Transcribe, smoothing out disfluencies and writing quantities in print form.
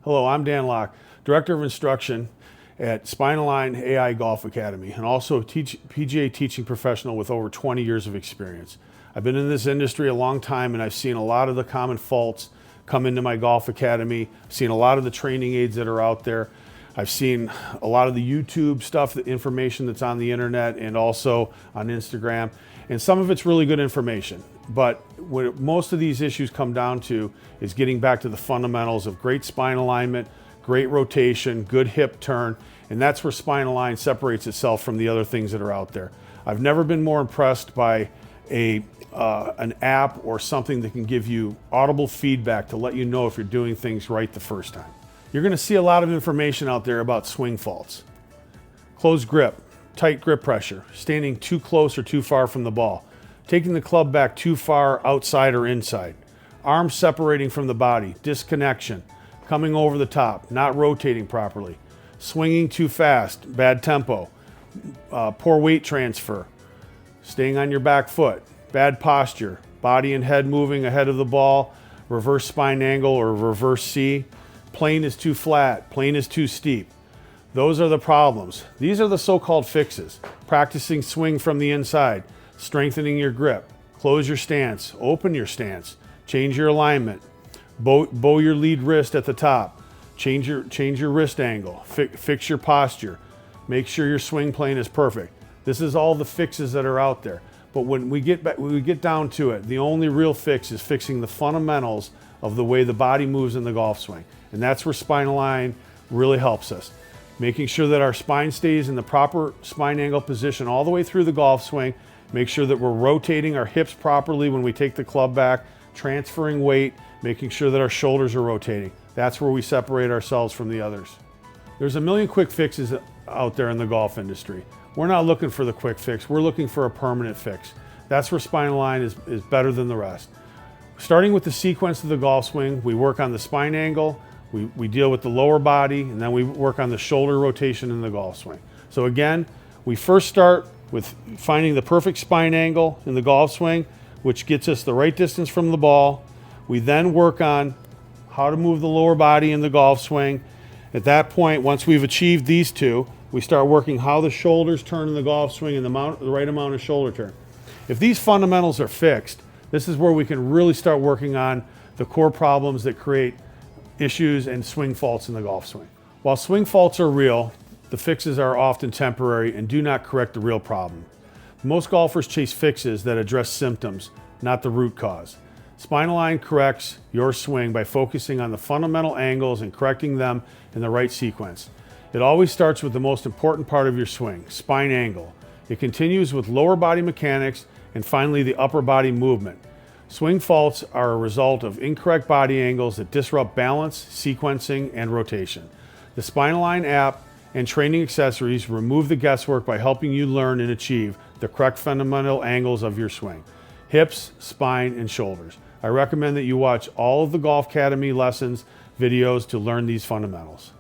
Hello, I'm Dan Locke, Director of Instruction at SpineAlign AI Golf Academy, and also a PGA teaching professional with over 20 years of experience. I've been in this industry a long time, and I've seen a lot of the common faults come into my golf academy. I've seen a lot of the training aids that are out there. I've seen a lot of the YouTube stuff, the information that's on the internet and also on Instagram. And some of it's really good information. But what most of these issues come down to is getting back to the fundamentals of great spine alignment, great rotation, good hip turn. And that's where SpineAlign separates itself from the other things that are out there. I've never been more impressed by an app or something that can give you audible feedback to let you know if you're doing things right the first time. You're going to see a lot of information out there about swing faults. Closed grip, tight grip pressure, standing too close or too far from the ball, taking the club back too far outside or inside, arms separating from the body, disconnection, coming over the top, not rotating properly, swinging too fast, bad tempo, poor weight transfer, staying on your back foot, bad posture, body and head moving ahead of the ball, reverse spine angle or reverse C, plane is too flat, plane is too steep. Those are the problems. These are the so-called fixes. Practicing swing from the inside, strengthening your grip, close your stance, open your stance, change your alignment, bow your lead wrist at the top, change your wrist angle, fix your posture, make sure your swing plane is perfect. This is all the fixes that are out there. But when we get down to it, the only real fix is fixing the fundamentals of the way the body moves in the golf swing. And that's where SpineAlign really helps us. Making sure that our spine stays in the proper spine angle position all the way through the golf swing. Make sure that we're rotating our hips properly when we take the club back, transferring weight, making sure that our shoulders are rotating. That's where we separate ourselves from the others. There's a million quick fixes out there in the golf industry. We're not looking for the quick fix. We're looking for a permanent fix. That's where SpineAlign is better than the rest. Starting with the sequence of the golf swing, we work on the spine angle, we deal with the lower body, and then we work on the shoulder rotation in the golf swing. So again, we first start with finding the perfect spine angle in the golf swing, which gets us the right distance from the ball. We then work on how to move the lower body in the golf swing. At that point, once we've achieved these two, we start working how the shoulders turn in the golf swing and the right amount of shoulder turn. If these fundamentals are fixed, this is where we can really start working on the core problems that create issues and swing faults in the golf swing. While swing faults are real, the fixes are often temporary and do not correct the real problem. Most golfers chase fixes that address symptoms, not the root cause. SpineAlign corrects your swing by focusing on the fundamental angles and correcting them in the right sequence. It always starts with the most important part of your swing, spine angle. It continues with lower body mechanics and finally the upper body movement. Swing faults are a result of incorrect body angles that disrupt balance, sequencing, and rotation. The SpineAlign app and training accessories remove the guesswork by helping you learn and achieve the correct fundamental angles of your swing, hips, spine, and shoulders. I recommend that you watch all of the Golf Academy lessons videos to learn these fundamentals.